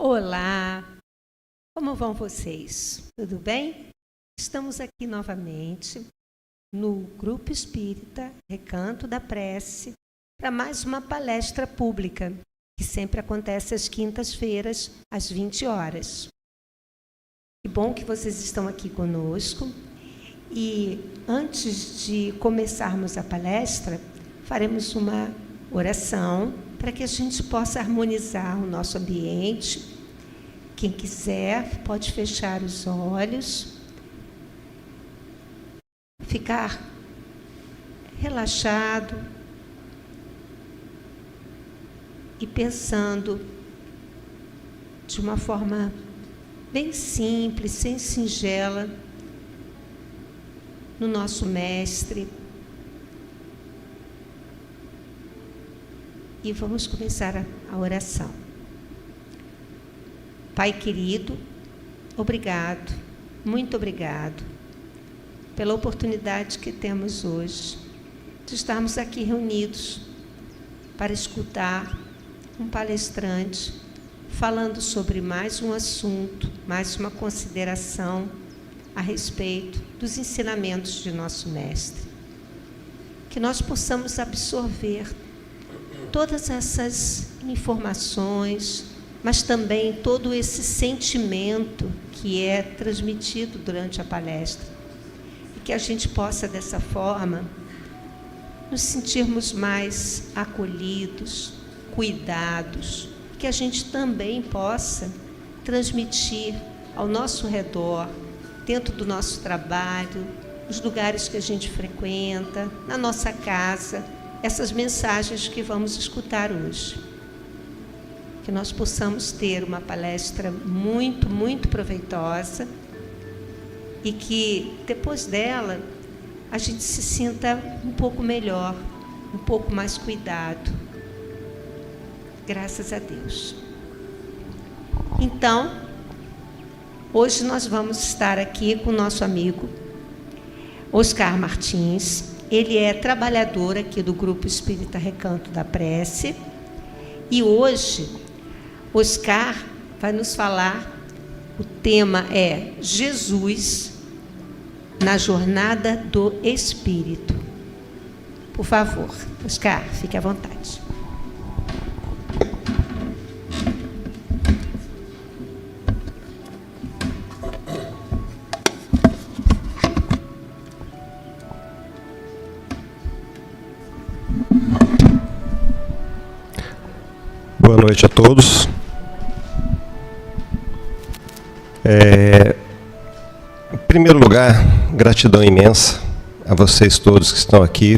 Olá, como vão vocês? Tudo bem? Estamos aqui novamente no Grupo Espírita Recanto da Prece para mais uma palestra pública, que sempre acontece às quintas-feiras, às 20 horas. Que bom que vocês estão aqui conosco. E antes de começarmos a palestra, faremos uma oração para que a gente possa harmonizar o nosso ambiente. Quem quiser pode fechar os olhos, ficar relaxado e pensando de uma forma bem simples, bem singela, no nosso Mestre. E vamos começar a oração. Pai querido, obrigado, muito obrigado, pela oportunidade que temos hoje de estarmos aqui reunidos para escutar um palestrante falando sobre mais um assunto, mais uma consideração a respeito dos ensinamentos de nosso Mestre. Que nós possamos absorver todas essas informações, mas também todo esse sentimento que é transmitido durante a palestra. E que a gente possa, dessa forma, nos sentirmos mais acolhidos, cuidados, que a gente também possa transmitir ao nosso redor, dentro do nosso trabalho, nos lugares que a gente frequenta, na nossa casa, essas mensagens que vamos escutar hoje. Que nós possamos ter uma palestra muito, muito proveitosa e que, depois dela, a gente se sinta um pouco melhor, um pouco mais cuidado. Graças a Deus. Então, hoje nós vamos estar aqui com o nosso amigo Oscar Martins. Ele é trabalhador aqui do Grupo Espírita Recanto da Prece. E hoje, Oscar vai nos falar, o tema é Jesus na jornada do Espírito. Por favor, Oscar, fique à vontade. Boa noite a todos. Em primeiro lugar, gratidão imensa a vocês todos que estão aqui,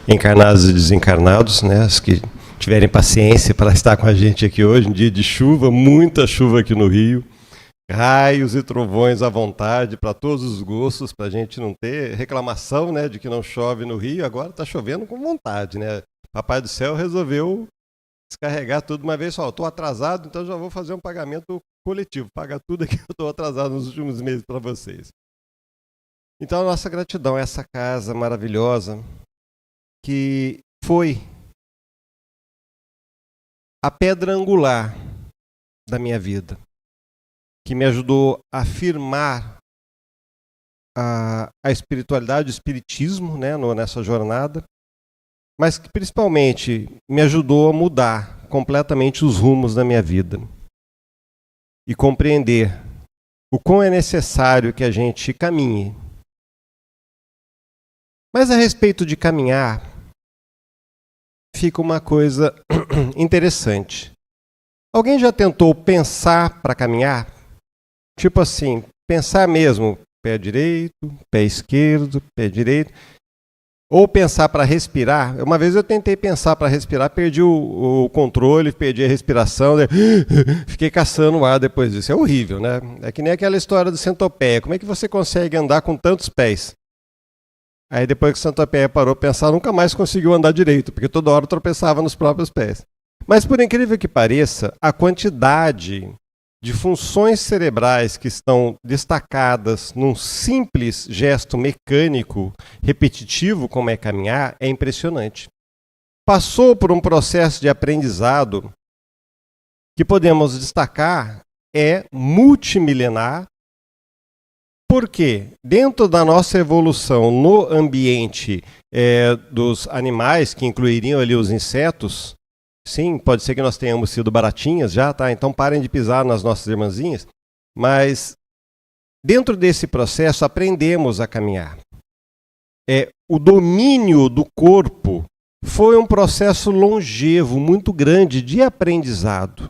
encarnados e desencarnados, né, os que tiverem paciência para estar com a gente aqui hoje, um dia de chuva, muita chuva aqui no Rio, raios e trovões à vontade, para todos os gostos, para a gente não ter reclamação, né, de que não chove no Rio. Agora está chovendo com vontade, né? Papai do Céu resolveu descarregar tudo uma vez só. Estou atrasado, então já vou fazer um pagamento coletivo. Paga tudo aqui que eu estou atrasado nos últimos meses para vocês. Então, a nossa gratidão a essa casa maravilhosa que foi a pedra angular da minha vida, que me ajudou a afirmar a espiritualidade, o espiritismo, né, nessa jornada, mas que principalmente me ajudou a mudar completamente os rumos da minha vida e compreender o quão é necessário que a gente caminhe. Mas a respeito de caminhar, fica uma coisa interessante. Alguém já tentou pensar para caminhar? Tipo assim, pensar mesmo, pé direito, pé esquerdo, pé direito. Ou pensar para respirar. Uma vez eu tentei pensar para respirar, perdi o controle, perdi a respiração, fiquei caçando o ar depois disso. É horrível, né? É que nem aquela história do centopeia. Como é que você consegue andar com tantos pés? Aí depois que o centopeia parou de pensar, nunca mais conseguiu andar direito, porque toda hora tropeçava nos próprios pés. Mas por incrível que pareça, a quantidade de funções cerebrais que estão destacadas num simples gesto mecânico, repetitivo, como é caminhar, é impressionante. Passou por um processo de aprendizado que podemos destacar é multimilenar, porque dentro da nossa evolução no ambiente dos animais, que incluiriam ali os insetos, sim, pode ser que nós tenhamos sido baratinhas já, tá? Então parem de pisar nas nossas irmãzinhas, mas dentro desse processo aprendemos a caminhar. O domínio do corpo foi um processo longevo, muito grande de aprendizado.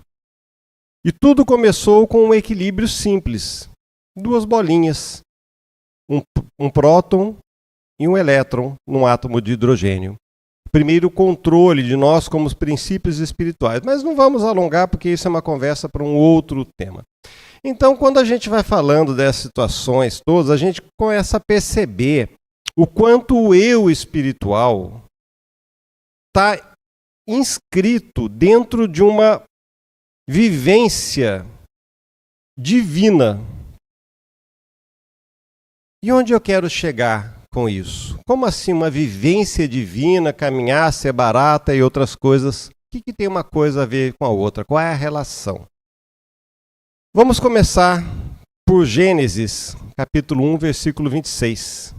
E tudo começou com um equilíbrio simples. 2 bolinhas, um próton e um elétron num átomo de hidrogênio. Primeiro controle de nós como os princípios espirituais. Mas não vamos alongar porque isso é uma conversa para um outro tema. Então, quando a gente vai falando dessas situações todas, a gente começa a perceber o quanto o eu espiritual está inscrito dentro de uma vivência divina. E onde eu quero chegar com isso? Como assim uma vivência divina, caminhar, ser barata e outras coisas? O que tem uma coisa a ver com a outra? Qual é a relação? Vamos começar por Gênesis, capítulo 1, versículo 26.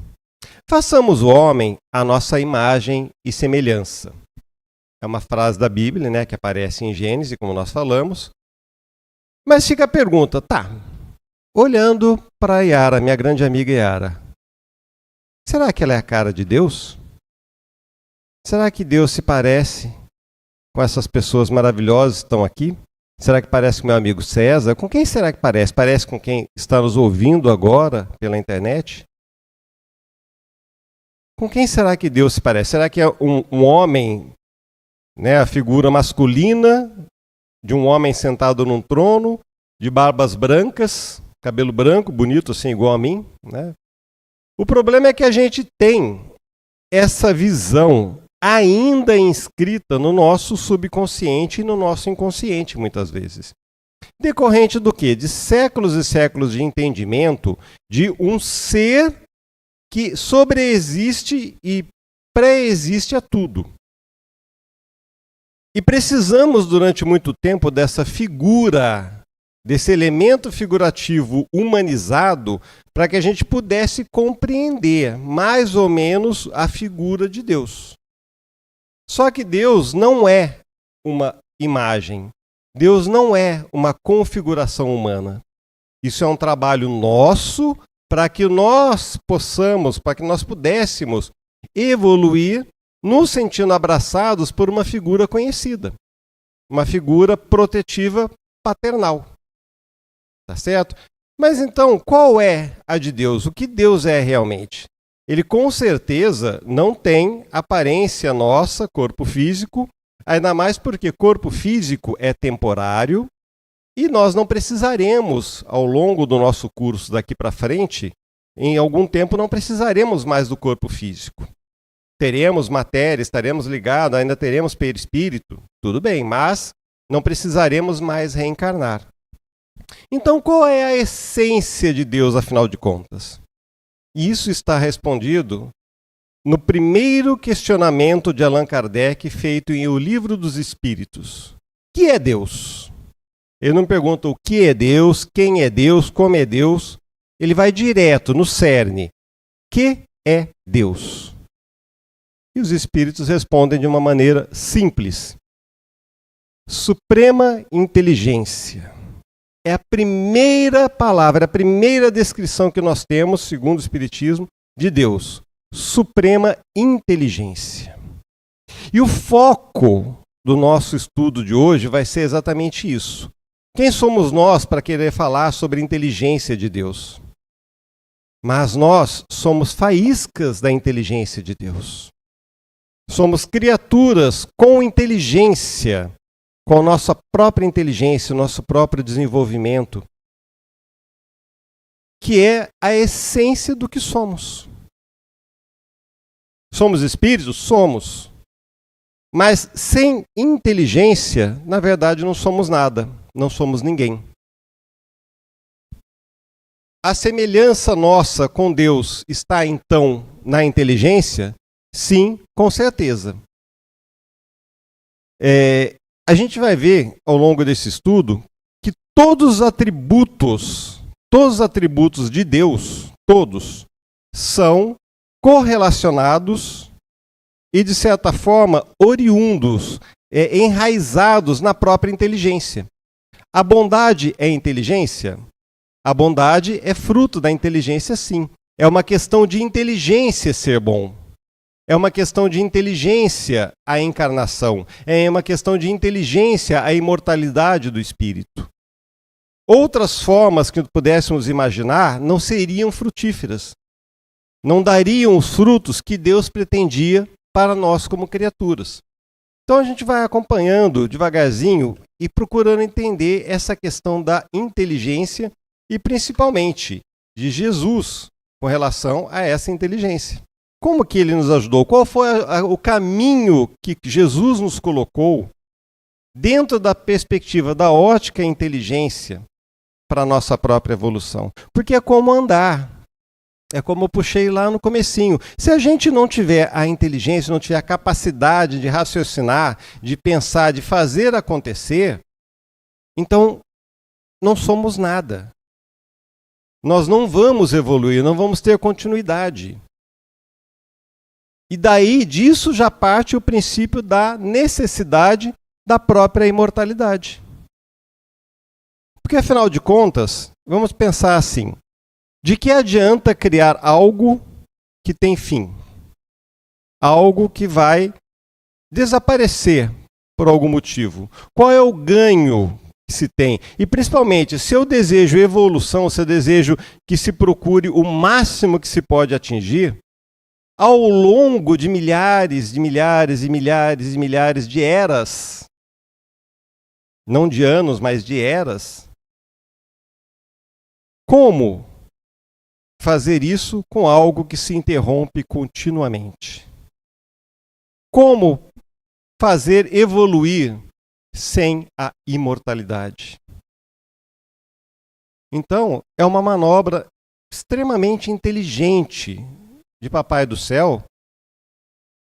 Façamos o homem à nossa imagem e semelhança. É uma frase da Bíblia, né, que aparece em Gênesis, como nós falamos. Mas fica a pergunta, olhando para a Yara, minha grande amiga Yara, será que ela é a cara de Deus? Será que Deus se parece com essas pessoas maravilhosas que estão aqui? Será que parece com meu amigo César? Com quem será que parece? Parece com quem está nos ouvindo agora pela internet? Com quem será que Deus se parece? Será que é um homem, né, a figura masculina de um homem sentado num trono, de barbas brancas, cabelo branco, bonito assim, igual a mim, né? O problema é que a gente tem essa visão ainda inscrita no nosso subconsciente e no nosso inconsciente, muitas vezes. Decorrente do quê? De séculos e séculos de entendimento de um ser que sobreexiste e pré-existe a tudo. E precisamos, durante muito tempo, dessa figura, desse elemento figurativo humanizado, para que a gente pudesse compreender mais ou menos a figura de Deus. Só que Deus não é uma imagem, Deus não é uma configuração humana. Isso é um trabalho nosso para que nós possamos, para que nós pudéssemos evoluir nos sentindo abraçados por uma figura conhecida, uma figura protetiva paternal. Tá certo? Mas então, qual é a de Deus? O que Deus é realmente? Ele com certeza não tem aparência nossa, corpo físico, ainda mais porque corpo físico é temporário e nós não precisaremos, ao longo do nosso curso daqui para frente, em algum tempo não precisaremos mais do corpo físico. Teremos matéria, estaremos ligados, ainda teremos perispírito, tudo bem, mas não precisaremos mais reencarnar. Então, qual é a essência de Deus, afinal de contas? Isso está respondido no primeiro questionamento de Allan Kardec, feito em O Livro dos Espíritos. O que é Deus? Ele não pergunta o que é Deus, quem é Deus, como é Deus. Ele vai direto no cerne. O que é Deus? E os espíritos respondem de uma maneira simples. Suprema inteligência. É a primeira palavra, a primeira descrição que nós temos, segundo o Espiritismo, de Deus. Suprema inteligência. E o foco do nosso estudo de hoje vai ser exatamente isso. Quem somos nós para querer falar sobre a inteligência de Deus? Mas nós somos faíscas da inteligência de Deus. Somos criaturas com inteligência, com a nossa própria inteligência, o nosso próprio desenvolvimento, que é a essência do que somos. Somos espíritos? Somos. Mas sem inteligência, na verdade, não somos nada, não somos ninguém. A semelhança nossa com Deus está, então, na inteligência? Sim, com certeza. a gente vai ver ao longo desse estudo que todos os atributos de Deus, todos, são correlacionados e, de certa forma, oriundos, enraizados na própria inteligência. A bondade é inteligência? A bondade é fruto da inteligência, sim. É uma questão de inteligência ser bom. É uma questão de inteligência a encarnação. É uma questão de inteligência a imortalidade do espírito. Outras formas que pudéssemos imaginar não seriam frutíferas. Não dariam os frutos que Deus pretendia para nós como criaturas. Então a gente vai acompanhando devagarzinho e procurando entender essa questão da inteligência e principalmente de Jesus com relação a essa inteligência. Como que ele nos ajudou? Qual foi o caminho que Jesus nos colocou dentro da perspectiva da ótica e inteligência para a nossa própria evolução? Porque é como andar. É como eu puxei lá no comecinho. Se a gente não tiver a inteligência, não tiver a capacidade de raciocinar, de pensar, de fazer acontecer, então não somos nada. Nós não vamos evoluir, não vamos ter continuidade. E daí disso já parte o princípio da necessidade da própria imortalidade. Porque afinal de contas, vamos pensar assim, de que adianta criar algo que tem fim? Algo que vai desaparecer por algum motivo. Qual é o ganho que se tem? E principalmente, se eu desejo evolução, se eu desejo que se procure o máximo que se pode atingir, ao longo de milhares de eras, não de anos, mas de eras, como fazer isso com algo que se interrompe continuamente? Como fazer evoluir sem a imortalidade? Então, é uma manobra extremamente inteligente de Papai do Céu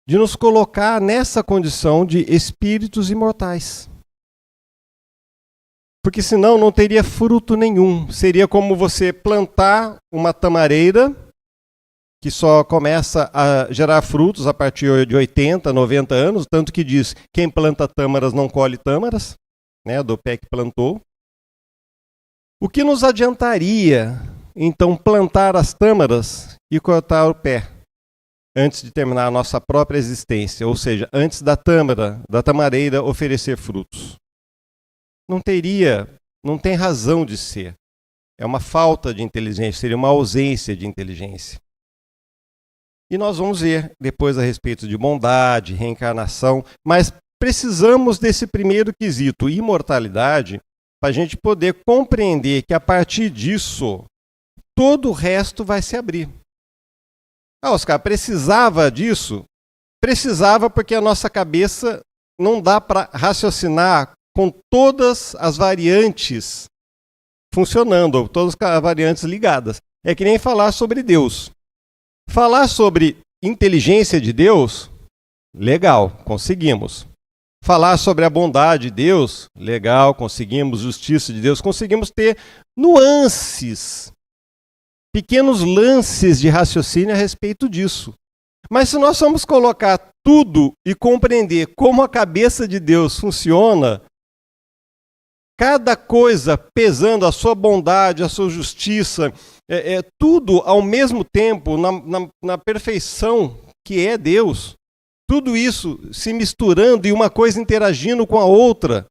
de nos colocar nessa condição de espíritos imortais. Porque senão não teria fruto nenhum. Seria como você plantar uma tamareira que só começa a gerar frutos a partir de 80, 90 anos, tanto que diz, quem planta tâmaras não colhe tâmaras, né, do pé que plantou. O que nos adiantaria, então, plantar as tâmaras e cortar o pé, antes de terminar a nossa própria existência, ou seja, antes da tamareira oferecer frutos? Não tem razão de ser. É uma falta de inteligência, seria uma ausência de inteligência. E nós vamos ver depois a respeito de bondade, reencarnação, mas precisamos desse primeiro quesito, imortalidade, para a gente poder compreender que a partir disso, todo o resto vai se abrir. Oscar, precisava disso? Precisava porque a nossa cabeça não dá para raciocinar com todas as variantes funcionando, todas as variantes ligadas. É que nem falar sobre Deus. Falar sobre inteligência de Deus, legal, conseguimos. Falar sobre a bondade de Deus, legal, conseguimos. Justiça de Deus, conseguimos ter nuances, pequenos lances de raciocínio a respeito disso. Mas se nós formos colocar tudo e compreender como a cabeça de Deus funciona, cada coisa pesando a sua bondade, a sua justiça, tudo ao mesmo tempo, na perfeição que é Deus, tudo isso se misturando e uma coisa interagindo com a outra,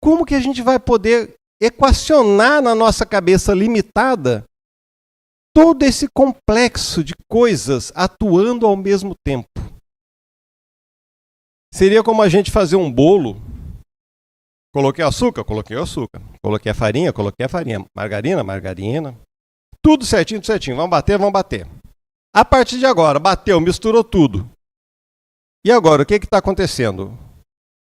como que a gente vai poder equacionar na nossa cabeça limitada todo esse complexo de coisas atuando ao mesmo tempo? Seria como a gente fazer um bolo. Coloquei açúcar? Coloquei o açúcar. Coloquei a farinha? Coloquei a farinha. Margarina? Margarina. Tudo certinho, tudo certinho. Vamos bater, vamos bater. A partir de agora, bateu, misturou tudo. E agora, o que está acontecendo?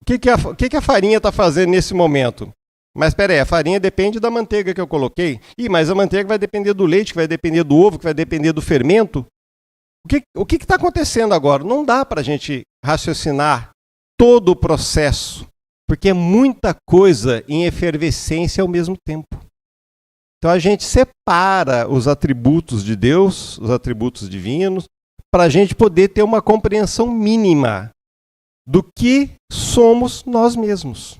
O que a farinha está fazendo nesse momento? Mas espera aí, a farinha depende da manteiga que eu coloquei. Mas a manteiga vai depender do leite, que vai depender do ovo, que vai depender do fermento. O que está acontecendo agora? Não dá para a gente raciocinar todo o processo Porque é muita coisa em efervescência ao mesmo tempo. Então a gente separa os atributos de Deus, os atributos divinos, para a gente poder ter uma compreensão mínima do que somos nós mesmos.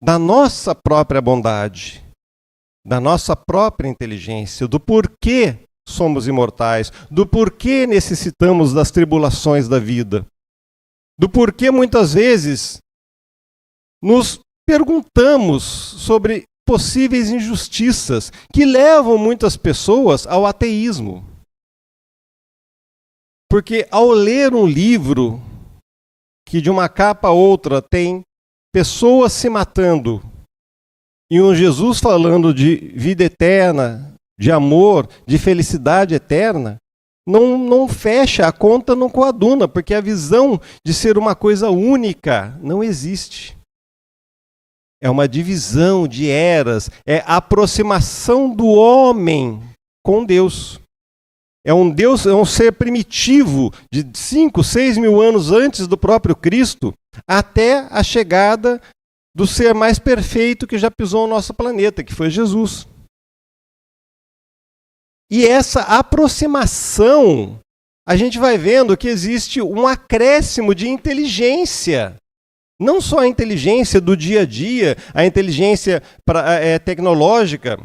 Da nossa própria bondade, da nossa própria inteligência, do porquê somos imortais, do porquê necessitamos das tribulações da vida, do porquê muitas vezes nos perguntamos sobre possíveis injustiças que levam muitas pessoas ao ateísmo. Porque ao ler um livro que de uma capa a outra tem pessoas se matando e um Jesus falando de vida eterna, de amor, de felicidade eterna, não fecha, a conta não coaduna, porque a visão de ser uma coisa única não existe. É uma divisão de eras, é a aproximação do homem com Deus. É um ser primitivo de 5, 6 mil anos antes do próprio Cristo, até a chegada do ser mais perfeito que já pisou no nosso planeta, que foi Jesus. E essa aproximação, a gente vai vendo que existe um acréscimo de inteligência. Não só a inteligência do dia a dia, a inteligência tecnológica,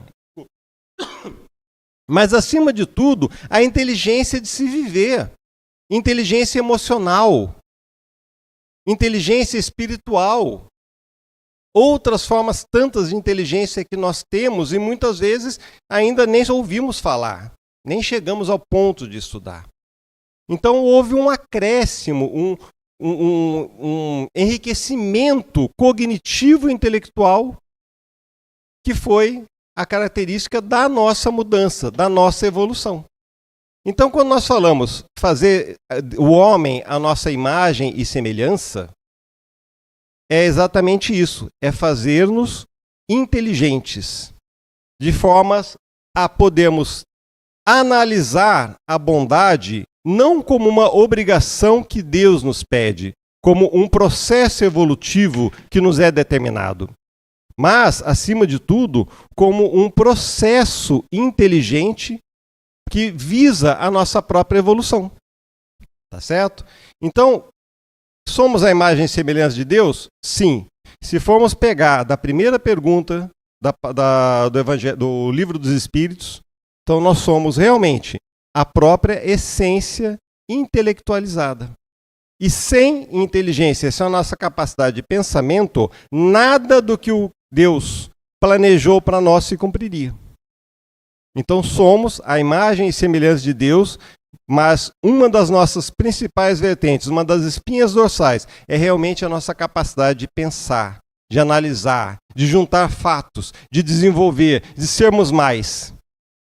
mas, acima de tudo, a inteligência de se viver, inteligência emocional, inteligência espiritual, outras formas tantas de inteligência que nós temos e muitas vezes ainda nem ouvimos falar, nem chegamos ao ponto de estudar. Então houve um acréscimo, um enriquecimento cognitivo e intelectual que foi a característica da nossa mudança, da nossa evolução. Então, quando nós falamos fazer o homem a nossa imagem e semelhança, é exatamente isso, é fazer-nos inteligentes, de formas a podermos analisar a bondade não como uma obrigação que Deus nos pede, como um processo evolutivo que nos é determinado, mas, acima de tudo, como um processo inteligente que visa a nossa própria evolução. Tá certo? Então, somos a imagem e semelhança de Deus? Sim. Se formos pegar da primeira pergunta do Livro dos Espíritos, então nós somos realmente a própria essência intelectualizada. E sem inteligência, sem a nossa capacidade de pensamento, nada do que o Deus planejou para nós se cumpriria. Então somos a imagem e semelhança de Deus, mas uma das nossas principais vertentes, uma das espinhas dorsais, é realmente a nossa capacidade de pensar, de analisar, de juntar fatos, de desenvolver, de sermos mais.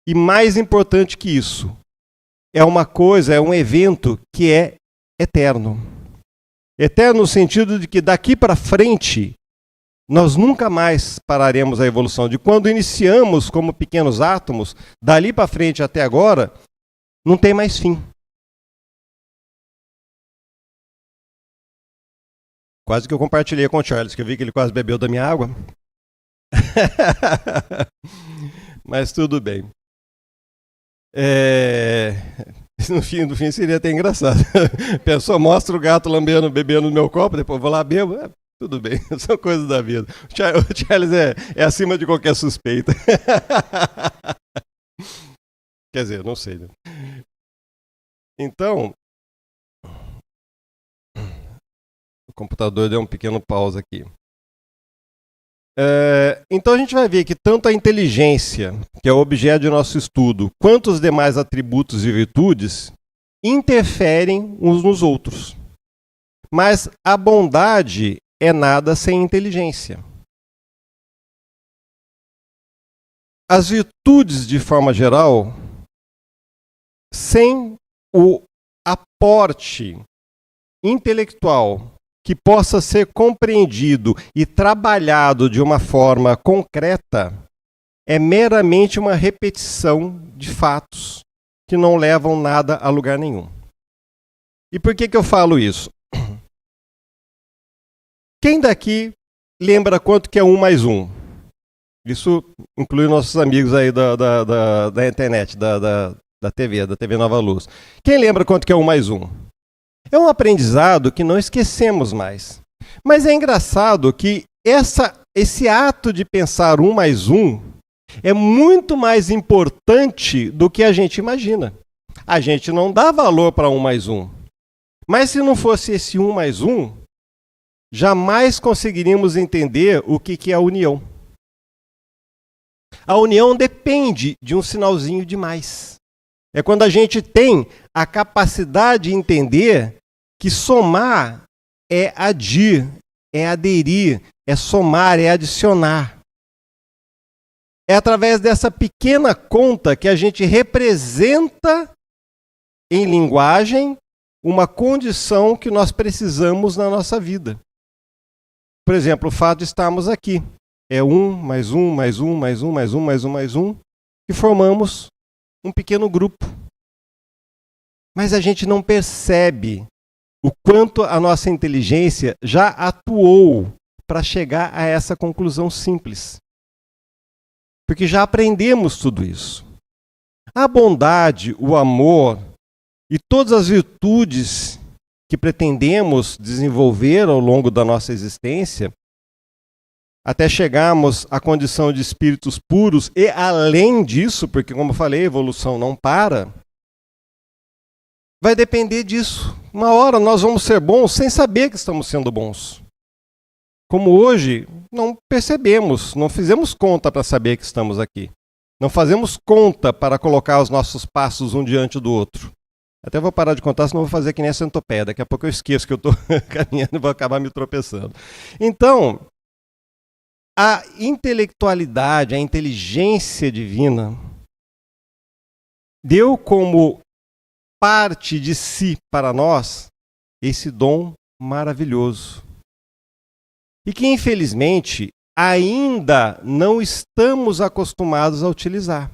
E mais importante que isso, é um evento que é eterno. Eterno no sentido de que daqui para frente, nós nunca mais pararemos a evolução. De quando iniciamos como pequenos átomos, dali para frente até agora, não tem mais fim. Quase que eu compartilhei com o Charles, que eu vi que ele quase bebeu da minha água. Mas tudo bem. No fim seria até engraçado. A pessoa mostra o gato bebendo no meu copo, depois eu vou lá bebo. Tudo bem, são coisas da vida. O Charles é acima de qualquer suspeita. Quer dizer, não sei. Né? Então, o computador deu um pequeno pausa aqui. Então a gente vai ver que tanto a inteligência, que é o objeto de nosso estudo, quanto os demais atributos e virtudes interferem uns nos outros. Mas a bondade é nada sem inteligência. As virtudes, de forma geral, sem o aporte intelectual que possa ser compreendido e trabalhado de uma forma concreta, é meramente uma repetição de fatos que não levam nada a lugar nenhum. E por que eu falo isso? Quem daqui lembra quanto que é 1 mais 1? Isso inclui nossos amigos aí da internet, da TV, da TV Nova Luz. Quem lembra quanto que é 1 mais 1? É um aprendizado que não esquecemos mais. Mas é engraçado que esse ato de pensar 1 mais 1 é muito mais importante do que a gente imagina. A gente não dá valor para 1 mais 1. Mas se não fosse esse 1 mais 1, jamais conseguiríamos entender o que é a união. A união depende de um sinalzinho de mais. É quando a gente tem a capacidade de entender que somar é adir, é aderir, é somar, é adicionar. É através dessa pequena conta que a gente representa em linguagem uma condição que nós precisamos na nossa vida. Por exemplo, o fato de estarmos aqui. É 1 mais 1 mais 1 mais 1 mais 1 mais 1 mais 1 e formamos um pequeno grupo. Mas a gente não percebe o quanto a nossa inteligência já atuou para chegar a essa conclusão simples. Porque já aprendemos tudo isso. A bondade, o amor e todas as virtudes que pretendemos desenvolver ao longo da nossa existência, até chegarmos à condição de espíritos puros e além disso, porque como eu falei, a evolução não para, vai depender disso. Uma hora nós vamos ser bons sem saber que estamos sendo bons. Como hoje, não percebemos, não fizemos conta para saber que estamos aqui. Não fazemos conta para colocar os nossos passos um diante do outro. Até vou parar de contar, senão vou fazer que nem a centopeia. Daqui a pouco eu esqueço que eu estou caminhando e vou acabar me tropeçando. Então, a intelectualidade, a inteligência divina, deu como parte de si para nós esse dom maravilhoso. E que, infelizmente, ainda não estamos acostumados a utilizar.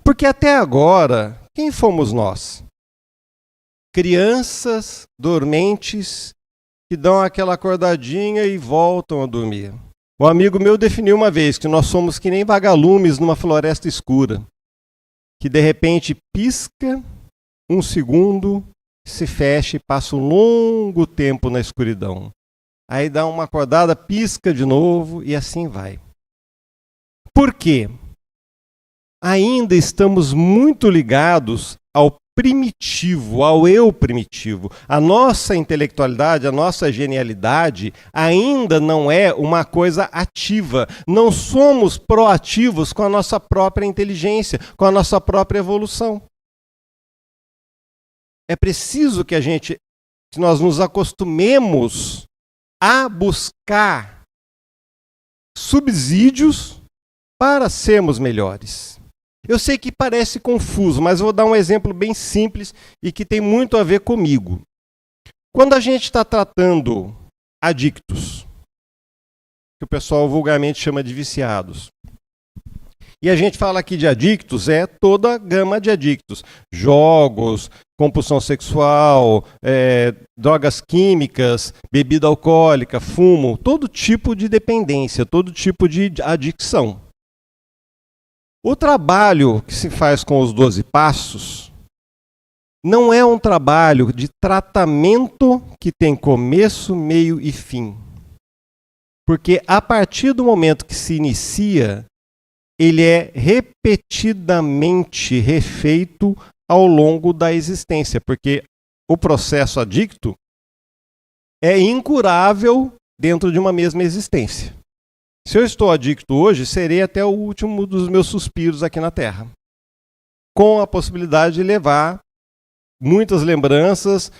Porque até agora, quem fomos nós? Crianças dormentes que dão aquela acordadinha e voltam a dormir. Um amigo meu definiu uma vez que nós somos que nem vagalumes numa floresta escura, que de repente pisca, 1 segundo, se fecha e passa um longo tempo na escuridão. Aí dá uma acordada, pisca de novo e assim vai. Por quê? Ainda estamos muito ligados ao primitivo, ao eu primitivo. A nossa intelectualidade, a nossa genialidade ainda não é uma coisa ativa. Não somos proativos com a nossa própria inteligência, com a nossa própria evolução. É preciso que nós nos acostumemos a buscar subsídios para sermos melhores. Eu sei que parece confuso, mas vou dar um exemplo bem simples e que tem muito a ver comigo. Quando a gente está tratando adictos, que o pessoal vulgarmente chama de viciados, e a gente fala aqui de adictos, é toda a gama de adictos. Jogos, compulsão sexual, drogas químicas, bebida alcoólica, fumo, todo tipo de dependência, todo tipo de adicção. O trabalho que se faz com os 12 passos não é um trabalho de tratamento que tem começo, meio e fim. Porque a partir do momento que se inicia, ele é repetidamente refeito ao longo da existência, porque o processo adicto é incurável dentro de uma mesma existência. Se eu estou adicto hoje, serei até o último dos meus suspiros aqui na Terra, com a possibilidade de levar muitas lembranças,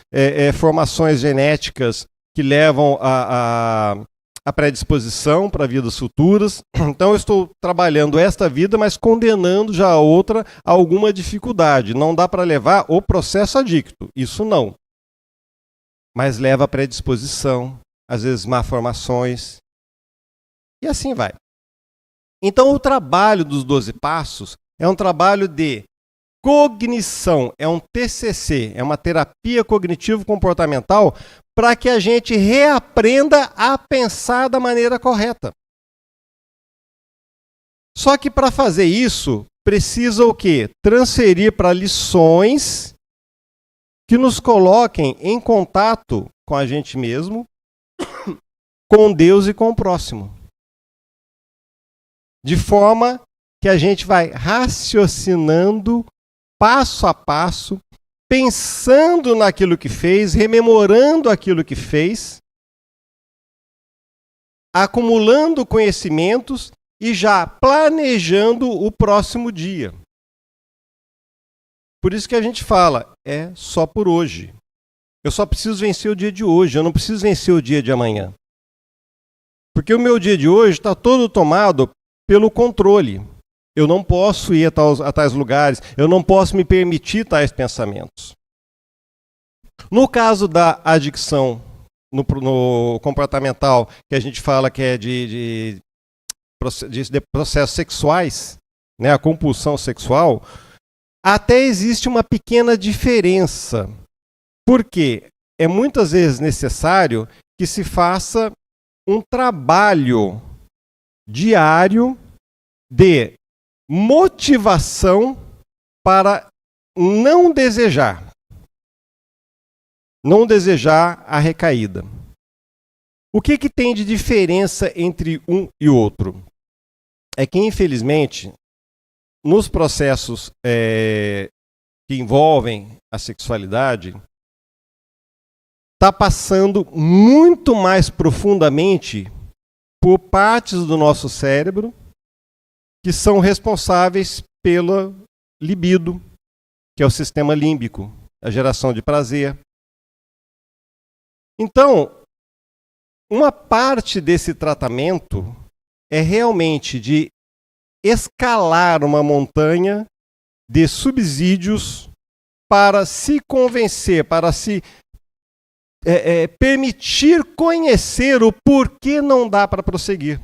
formações genéticas que levam a predisposição para vidas futuras. Então eu estou trabalhando esta vida, mas condenando já a outra a alguma dificuldade. Não dá para levar o processo adicto, isso não. Mas leva a predisposição, às vezes malformações, e assim vai. Então o trabalho dos 12 passos é um trabalho de cognição, é um TCC, é uma terapia cognitivo-comportamental para que a gente reaprenda a pensar da maneira correta. Só que para fazer isso, precisa o quê? Transferir para lições que nos coloquem em contato com a gente mesmo, com Deus e com o próximo. De forma que a gente vai raciocinando passo a passo, pensando naquilo que fez, rememorando aquilo que fez, acumulando conhecimentos e já planejando o próximo dia. Por isso que a gente fala, é só por hoje. Eu só preciso vencer o dia de hoje, eu não preciso vencer o dia de amanhã. Porque o meu dia de hoje está todo tomado pelo controle. Eu não posso ir a tais lugares, eu não posso me permitir tais pensamentos. No caso da adicção no comportamental, que a gente fala que é de processos sexuais, né, a compulsão sexual, até existe uma pequena diferença. Porque é muitas vezes necessário que se faça um trabalho diário de motivação para não desejar a recaída. O que tem de diferença entre um e outro? É que, infelizmente, nos processos que envolvem a sexualidade, está passando muito mais profundamente por partes do nosso cérebro que são responsáveis pela libido, que é o sistema límbico, a geração de prazer. Então, uma parte desse tratamento é realmente de escalar uma montanha de subsídios para se convencer, para se permitir conhecer o porquê não dá para prosseguir.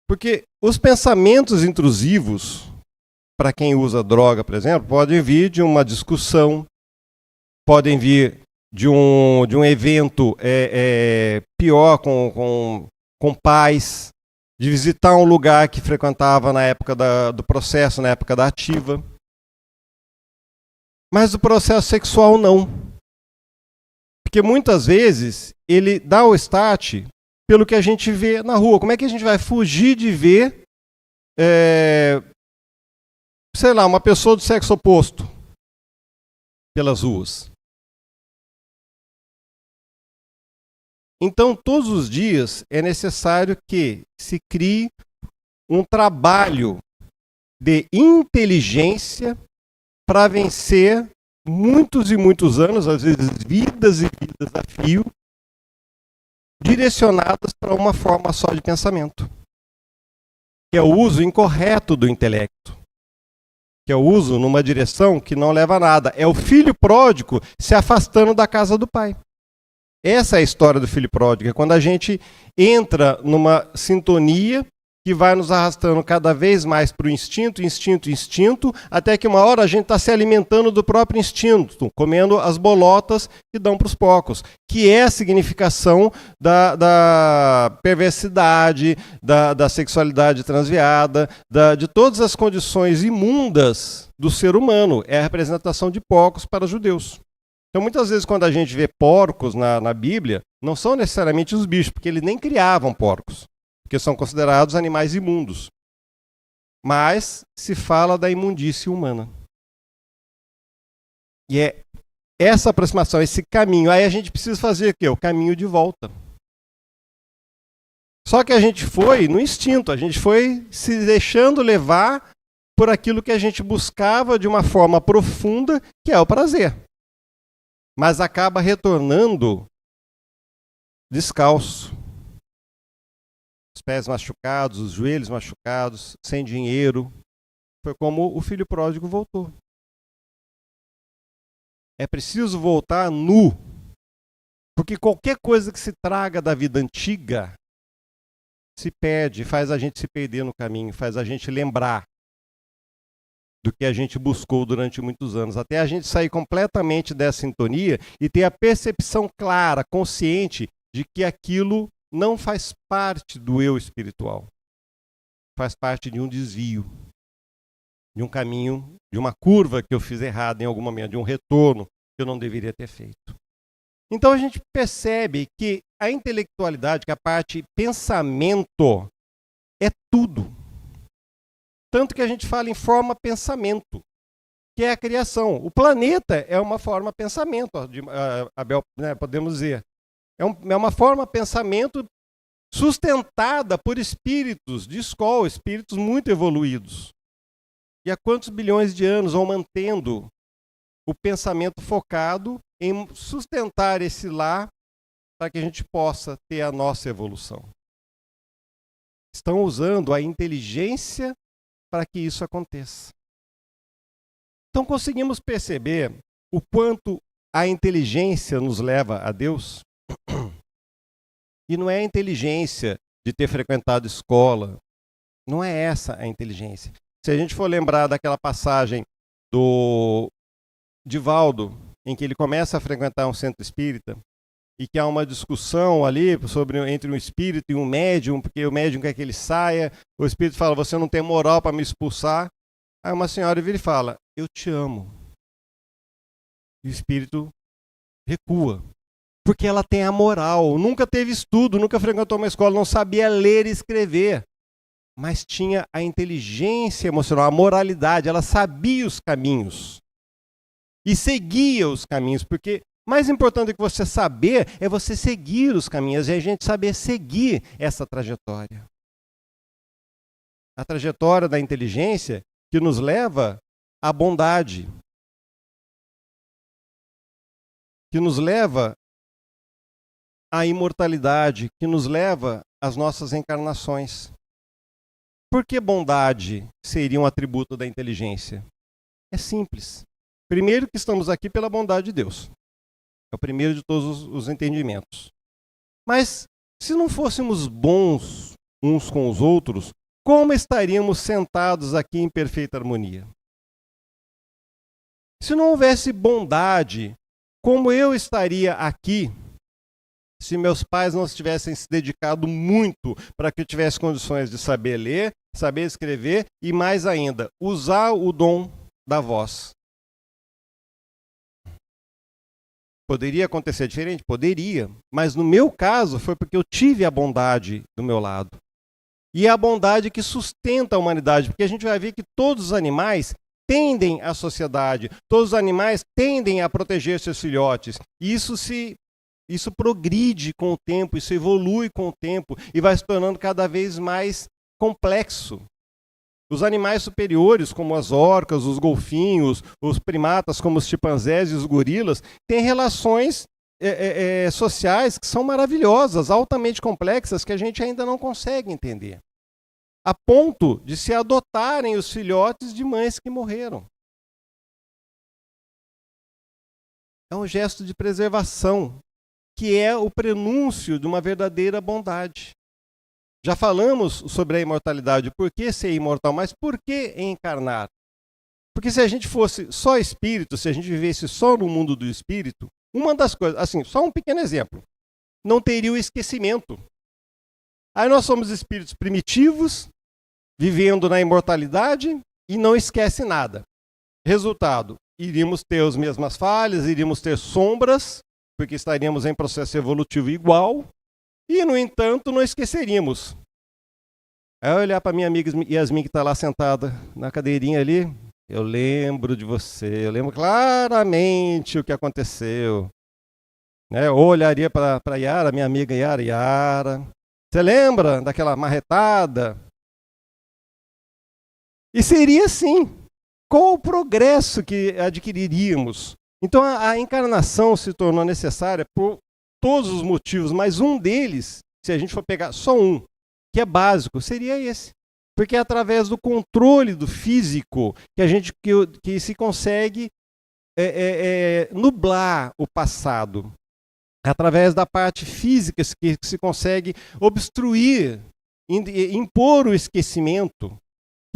Porque os pensamentos intrusivos, para quem usa droga, por exemplo, podem vir de uma discussão, podem vir de um evento pior com pais, de visitar um lugar que frequentava na época do processo, na época da ativa. Mas o processo sexual não. Porque muitas vezes ele dá o start pelo que a gente vê na rua. Como é que a gente vai fugir de ver, sei lá, uma pessoa do sexo oposto pelas ruas? Então, todos os dias é necessário que se crie um trabalho de inteligência para vencer muitos e muitos anos, às vezes vidas e vidas a fio, direcionadas para uma forma só de pensamento, que é o uso incorreto do intelecto, que é o uso numa direção que não leva a nada. É o filho pródigo se afastando da casa do pai. Essa é a história do filho pródigo, é quando a gente entra numa sintonia que vai nos arrastando cada vez mais para o instinto, até que uma hora a gente está se alimentando do próprio instinto, comendo as bolotas que dão para os porcos, que é a significação da perversidade, da sexualidade transviada, de todas as condições imundas do ser humano. É a representação de porcos para os judeus. Então, muitas vezes, quando a gente vê porcos na Bíblia, não são necessariamente os bichos, porque eles nem criavam porcos, porque são considerados animais imundos. Mas se fala da imundície humana. E é essa aproximação, esse caminho. Aí a gente precisa fazer o quê? O caminho de volta. Só que a gente foi no instinto, a gente foi se deixando levar por aquilo que a gente buscava de uma forma profunda, que é o prazer. Mas acaba retornando descalço. Os pés machucados, os joelhos machucados, sem dinheiro. Foi como o filho pródigo voltou. É preciso voltar nu. Porque qualquer coisa que se traga da vida antiga se perde, faz a gente se perder no caminho, faz a gente lembrar do que a gente buscou durante muitos anos, até a gente sair completamente dessa sintonia e ter a percepção clara, consciente de que aquilo não faz parte do eu espiritual. Faz parte de um desvio, de um caminho, de uma curva que eu fiz errado em algum momento, de um retorno que eu não deveria ter feito. Então a gente percebe que a intelectualidade, que a parte pensamento, é tudo. Tanto que a gente fala em forma-pensamento, que é a criação. O planeta é uma forma-pensamento, Abel, né, podemos dizer. É uma forma-pensamento sustentada por espíritos de escola, espíritos muito evoluídos. E há quantos bilhões de anos vão mantendo o pensamento focado em sustentar esse lá para que a gente possa ter a nossa evolução. Estão usando a inteligência para que isso aconteça. Então conseguimos perceber o quanto a inteligência nos leva a Deus? E não é a inteligência de ter frequentado escola, não é essa a inteligência. Se a gente for lembrar daquela passagem do Divaldo, em que ele começa a frequentar um centro espírita, e que há uma discussão ali entre um espírito e um médium, porque o médium quer que ele saia, o espírito fala, você não tem moral para me expulsar. Aí uma senhora vira e fala, eu te amo. E o espírito recua, porque ela tem a moral, nunca teve estudo, nunca frequentou uma escola, não sabia ler e escrever, mas tinha a inteligência emocional, a moralidade, ela sabia os caminhos e seguia os caminhos, porque mais importante do que você saber é você seguir os caminhos, e a gente saber seguir essa trajetória. A trajetória da inteligência que nos leva à bondade, que nos leva à imortalidade, que nos leva às nossas encarnações. Por que bondade seria um atributo da inteligência? É simples. Primeiro que estamos aqui pela bondade de Deus. É o primeiro de todos os entendimentos. Mas, se não fôssemos bons uns com os outros, como estaríamos sentados aqui em perfeita harmonia? Se não houvesse bondade, como eu estaria aqui se meus pais não tivessem se dedicado muito para que eu tivesse condições de saber ler, saber escrever e, mais ainda, usar o dom da voz? Poderia acontecer diferente? Poderia. Mas no meu caso foi porque eu tive a bondade do meu lado. E é a bondade que sustenta a humanidade. Porque a gente vai ver que todos os animais tendem à sociedade. Todos os animais tendem a proteger seus filhotes. E isso progride com o tempo, isso evolui com o tempo e vai se tornando cada vez mais complexo. Os animais superiores, como as orcas, os golfinhos, os primatas, como os chimpanzés e os gorilas, têm relações sociais que são maravilhosas, altamente complexas, que a gente ainda não consegue entender. A ponto de se adotarem os filhotes de mães que morreram. É um gesto de preservação, que é o prenúncio de uma verdadeira bondade. Já falamos sobre a imortalidade, por que ser imortal, mas por que encarnar? Porque se a gente fosse só espírito, se a gente vivesse só no mundo do espírito, uma das coisas, assim, só um pequeno exemplo, não teria o esquecimento. Aí nós somos espíritos primitivos, vivendo na imortalidade e não esquece nada. Resultado, iríamos ter as mesmas falhas, iríamos ter sombras, porque estaríamos em processo evolutivo igual, e, no entanto, não esqueceríamos. Aí eu olhar para minha amiga Yasmin, que está lá sentada na cadeirinha ali, eu lembro de você, eu lembro claramente o que aconteceu. Né? Ou olharia para a Yara, minha amiga Yara, você lembra daquela marretada? E seria assim. Qual o progresso que adquiriríamos? Então a encarnação se tornou necessária por todos os motivos, mas um deles, se a gente for pegar só um, que é básico, seria esse. Porque é através do controle do físico que se consegue nublar o passado. Através da parte física que se consegue obstruir, impor o esquecimento,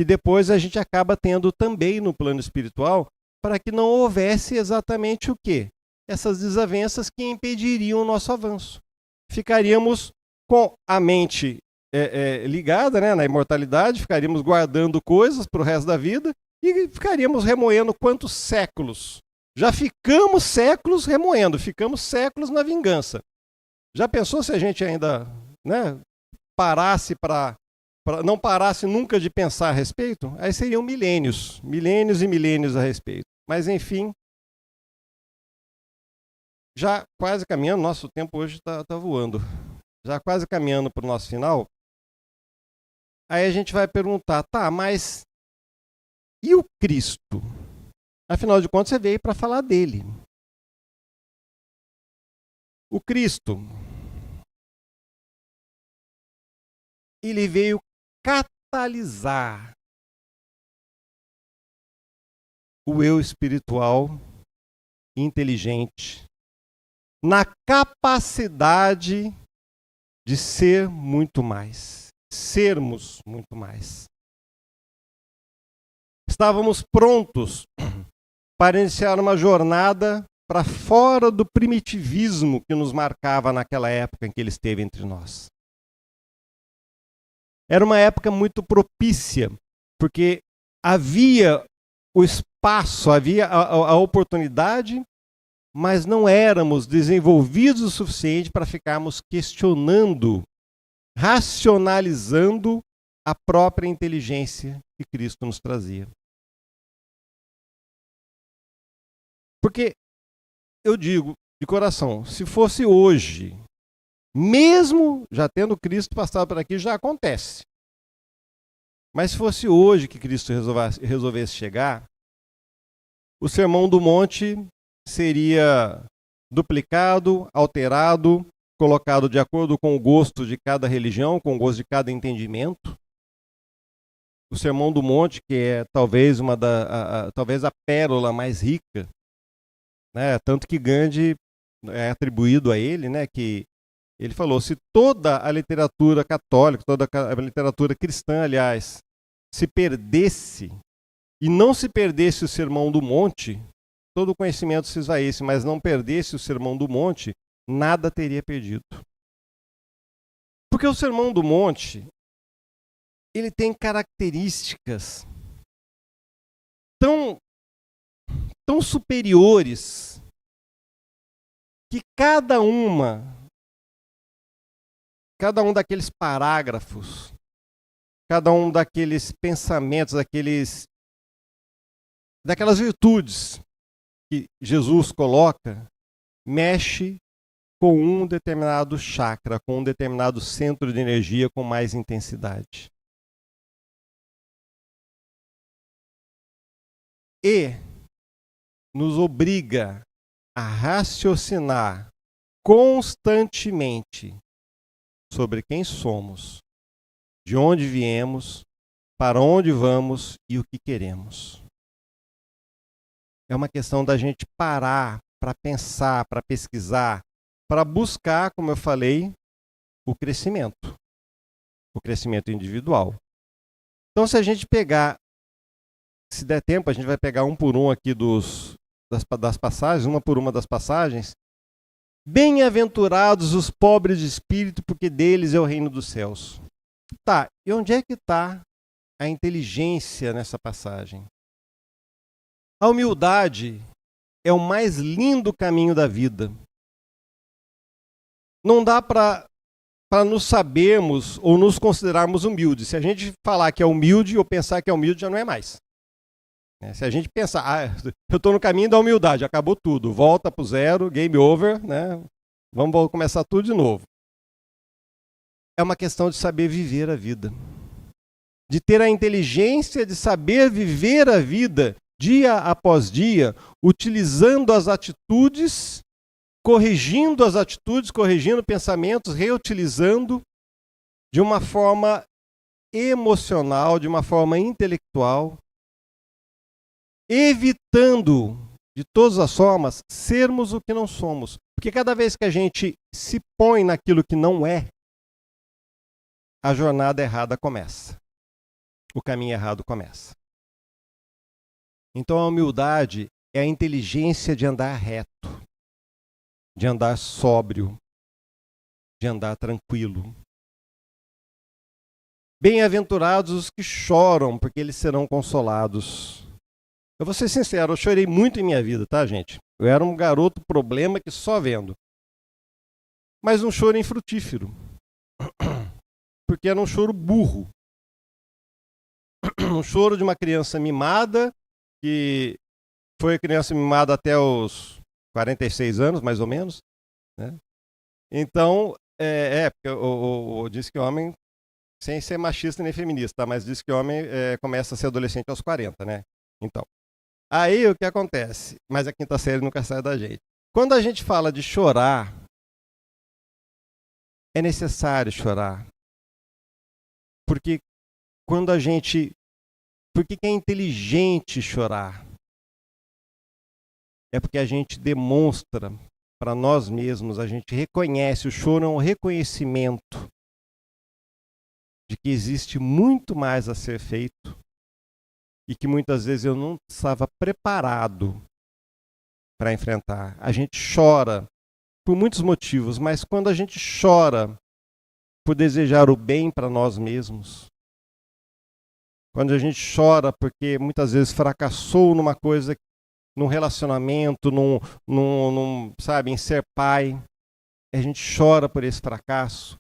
que depois a gente acaba tendo também no plano espiritual, para que não houvesse exatamente o quê? Essas desavenças que impediriam o nosso avanço. Ficaríamos com a mente ligada, né, na imortalidade, ficaríamos guardando coisas para o resto da vida e ficaríamos remoendo quantos séculos? Já ficamos séculos remoendo, ficamos séculos na vingança. Já pensou se a gente ainda, né, parasse não parasse nunca de pensar a respeito? Aí seriam milênios e milênios a respeito. Mas enfim, já quase caminhando, nosso tempo hoje está voando, já quase caminhando para o nosso final, aí a gente vai perguntar, tá, mas e o Cristo? Afinal de contas, você veio para falar dele. O Cristo, ele veio catalisar o eu espiritual inteligente na capacidade de ser muito mais, sermos muito mais. Estávamos prontos para iniciar uma jornada para fora do primitivismo que nos marcava naquela época em que ele esteve entre nós. Era uma época muito propícia, porque havia o espaço, havia a oportunidade, mas não éramos desenvolvidos o suficiente para ficarmos questionando, racionalizando a própria inteligência que Cristo nos trazia. Porque, eu digo de coração, se fosse hoje, mesmo já tendo Cristo passado por aqui, já acontece. Mas se fosse hoje que Cristo resolvesse chegar, o Sermão do Monte seria duplicado, alterado, colocado de acordo com o gosto de cada religião, com o gosto de cada entendimento. O Sermão do Monte, que é talvez talvez a pérola mais rica, né? Tanto que Gandhi é atribuído a ele, né? Que ele falou: se toda a literatura católica, toda a literatura cristã, aliás, se perdesse, e não se perdesse o Sermão do Monte, todo o conhecimento se esvaísse, mas não perdesse o Sermão do Monte, nada teria perdido. Porque o Sermão do Monte, ele tem características tão superiores que cada um daqueles parágrafos, cada um daqueles pensamentos, daquelas virtudes que Jesus coloca, mexe com um determinado chakra, com um determinado centro de energia com mais intensidade. E nos obriga a raciocinar constantemente sobre quem somos, de onde viemos, para onde vamos e o que queremos. É uma questão da gente parar para pensar, para pesquisar, para buscar, como eu falei, o crescimento individual. Então, se a gente pegar, se der tempo, a gente vai pegar um por um aqui das passagens, uma por uma das passagens. Bem-aventurados os pobres de espírito, porque deles é o reino dos céus. Tá, e onde é que está a inteligência nessa passagem? A humildade é o mais lindo caminho da vida. Não dá para nos sabermos ou nos considerarmos humildes. Se a gente falar que é humilde ou pensar que é humilde, já não é mais. Se a gente pensar, eu estou no caminho da humildade, acabou tudo, volta para o zero, game over, né? Vamos começar tudo de novo. É uma questão de saber viver a vida. De ter a inteligência de saber viver a vida dia após dia, utilizando as atitudes, corrigindo pensamentos, reutilizando de uma forma emocional, de uma forma intelectual, evitando, de todas as formas, sermos o que não somos. Porque cada vez que a gente se põe naquilo que não é, a jornada errada começa. o caminho errado começa. Então a humildade é a inteligência de andar reto, de andar sóbrio, de andar tranquilo. Bem-aventurados os que choram, porque eles serão consolados. Eu vou ser sincero, eu chorei muito em minha vida, tá, gente? Eu era um garoto problema que só vendo. Mas um choro infrutífero. Porque era um choro burro. Um choro de uma criança mimada, que foi criança mimada até os 46 anos, mais ou menos. Né? Então, porque eu disse que homem, sem ser machista nem feminista, mas diz que homem começa a ser adolescente aos 40, né? Então, aí o que acontece? Mas a quinta série nunca sai da gente. Quando a gente fala de chorar, é necessário chorar. Porque quando a gente... Por que é inteligente chorar? É porque a gente demonstra para nós mesmos, a gente reconhece, o choro é um reconhecimento de que existe muito mais a ser feito e que muitas vezes eu não estava preparado para enfrentar. A gente chora por muitos motivos, mas quando a gente chora por desejar o bem para nós mesmos, quando a gente chora porque muitas vezes fracassou numa coisa, num relacionamento, sabe, em ser pai, a gente chora por esse fracasso,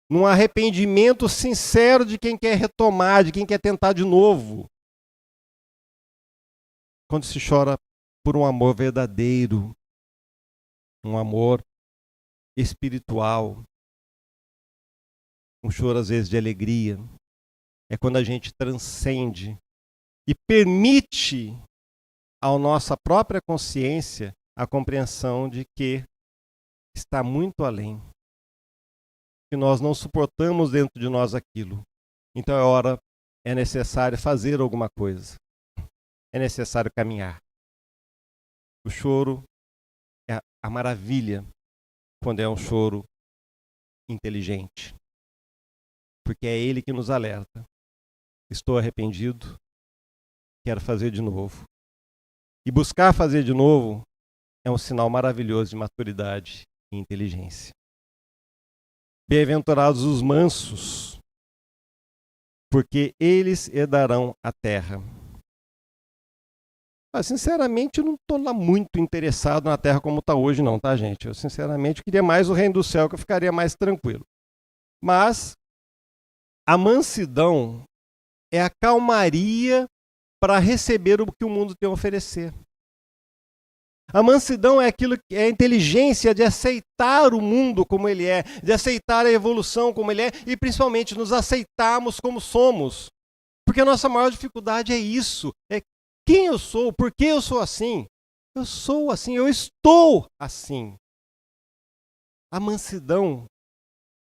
num arrependimento sincero de quem quer retomar, de quem quer tentar de novo. Quando se chora por um amor verdadeiro, um amor espiritual, um choro às vezes de alegria, é quando a gente transcende e permite à nossa própria consciência a compreensão de que está muito além, que nós não suportamos dentro de nós aquilo. Então é necessário fazer alguma coisa, é necessário caminhar. O choro é a maravilha quando é um choro inteligente, porque é ele que nos alerta. Estou arrependido, quero fazer de novo. E buscar fazer de novo é um sinal maravilhoso de maturidade e inteligência. Bem-aventurados os mansos, porque eles herdarão a terra. Sinceramente, eu não estou lá muito interessado na terra como está hoje, não, tá, gente? Eu, sinceramente, queria mais o reino do céu, que eu ficaria mais tranquilo. Mas a mansidão é a calmaria para receber o que o mundo tem a oferecer. A mansidão é aquilo que é a inteligência de aceitar o mundo como ele é, de aceitar a evolução como ele é e principalmente nos aceitarmos como somos. Porque a nossa maior dificuldade é isso, é quem eu sou, por que eu sou assim. Eu sou assim, eu estou assim. A mansidão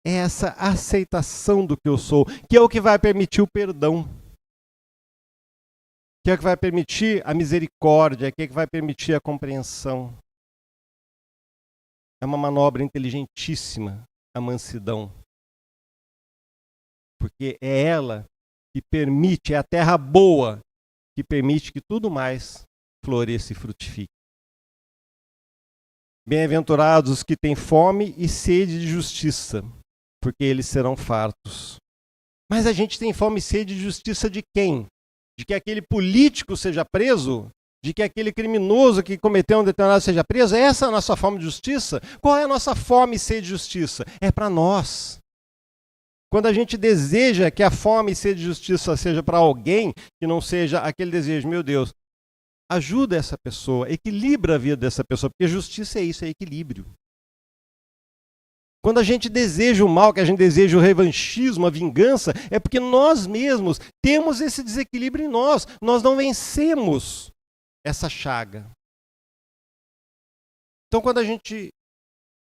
é essa aceitação do que eu sou, que é o que vai permitir o perdão. Que é o que vai permitir a misericórdia, que é o que vai permitir a compreensão. É uma manobra inteligentíssima, a mansidão. Porque é ela que permite, é a terra boa, que permite que tudo mais floresça e frutifique. Bem-aventurados os que têm fome e sede de justiça, porque eles serão fartos. Mas a gente tem fome e sede de justiça de quem? De que aquele político seja preso? De que aquele criminoso que cometeu um determinado seja preso? Essa é a nossa fome de justiça? Qual é a nossa fome e sede de justiça? É para nós. Quando a gente deseja que a fome e sede de justiça seja para alguém, que não seja aquele desejo, meu Deus, ajuda essa pessoa, equilibra a vida dessa pessoa, porque justiça é isso, é equilíbrio. Quando a gente deseja o mal, que a gente deseja o revanchismo, a vingança, é porque nós mesmos temos esse desequilíbrio em nós. Nós não vencemos essa chaga. Então, quando a gente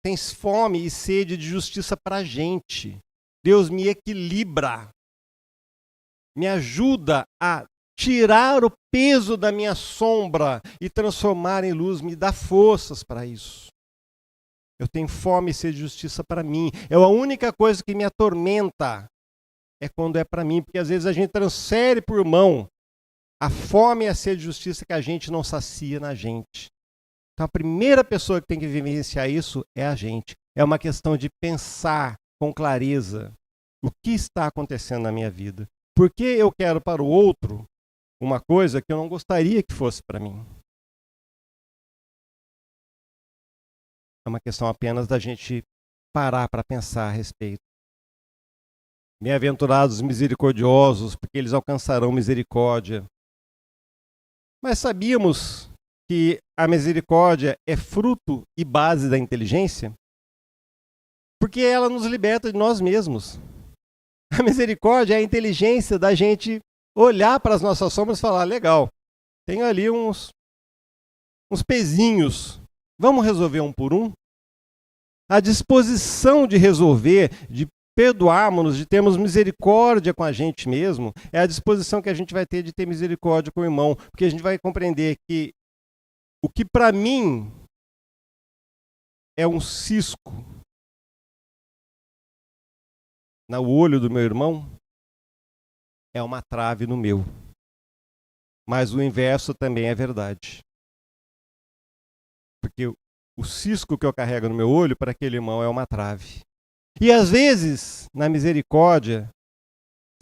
tem fome e sede de justiça para a gente, Deus me equilibra, me ajuda a tirar o peso da minha sombra e transformar em luz, me dá forças para isso. Eu tenho fome e sede de justiça para mim. É a única coisa que me atormenta. é quando é para mim, porque às vezes a gente transfere para o irmão a fome e a sede de justiça que a gente não sacia na gente. Então a primeira pessoa que tem que vivenciar isso é a gente. É uma questão de pensar com clareza o que está acontecendo na minha vida. Por que eu quero para o outro uma coisa que eu não gostaria que fosse para mim? É uma questão apenas da gente parar para pensar a respeito. Bem-aventurados os misericordiosos, porque eles alcançarão misericórdia. Mas sabíamos que a misericórdia é fruto e base da inteligência? Porque ela nos liberta de nós mesmos. A misericórdia é a inteligência da gente olhar para as nossas sombras e falar, legal, tenho ali uns pezinhos, vamos resolver um por um? A disposição de resolver, de perdoarmos-nos, de termos misericórdia com a gente mesmo, é a disposição que a gente vai ter de ter misericórdia com o irmão, porque a gente vai compreender que o que para mim é um cisco no olho do meu irmão, é uma trave no meu. Mas o inverso também é verdade. Porque o cisco que eu carrego no meu olho, para aquele irmão, é uma trave. E às vezes, na misericórdia,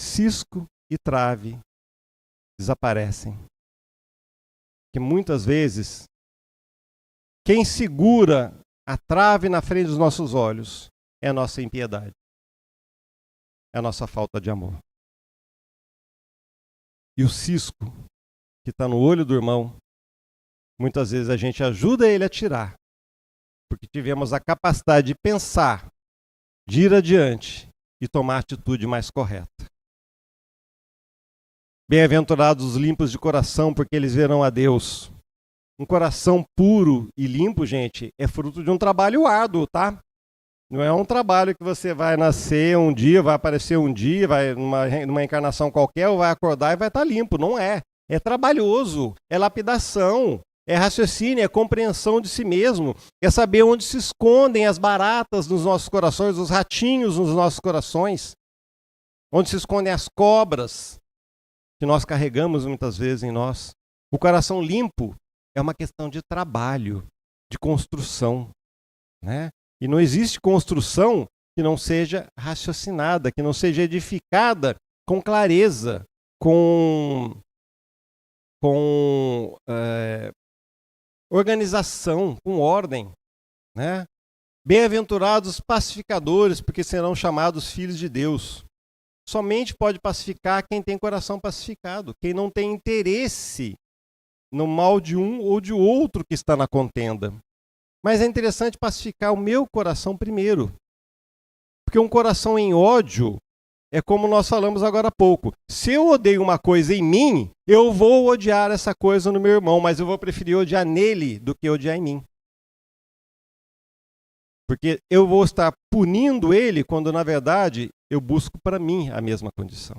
cisco e trave desaparecem. Porque muitas vezes, quem segura a trave na frente dos nossos olhos é a nossa impiedade. É a nossa falta de amor. E o cisco que está no olho do irmão, muitas vezes a gente ajuda ele a tirar, porque tivemos a capacidade de pensar, de ir adiante e tomar a atitude mais correta. Bem-aventurados os limpos de coração, porque eles verão a Deus. Um coração puro e limpo, gente, é fruto de um trabalho árduo, tá? Não é um trabalho que você vai nascer um dia, vai aparecer um dia, vai numa encarnação qualquer, ou vai acordar e vai estar limpo. Não é. É trabalhoso, é lapidação, é raciocínio, é compreensão de si mesmo, é saber onde se escondem as baratas nos nossos corações, os ratinhos nos nossos corações, onde se escondem as cobras que nós carregamos muitas vezes em nós. O coração limpo é uma questão de trabalho, de construção, né? E não existe construção que não seja raciocinada, que não seja edificada com clareza, com organização, com ordem, né? Bem-aventurados os pacificadores, porque serão chamados filhos de Deus. Somente pode pacificar quem tem coração pacificado, quem não tem interesse no mal de um ou de outro que está na contenda. Mas é interessante pacificar o meu coração primeiro. Porque um coração em ódio é como nós falamos agora há pouco. Se eu odeio uma coisa em mim, eu vou odiar essa coisa no meu irmão, mas eu vou preferir odiar nele do que odiar em mim. Porque eu vou estar punindo ele quando, na verdade, eu busco para mim a mesma condição.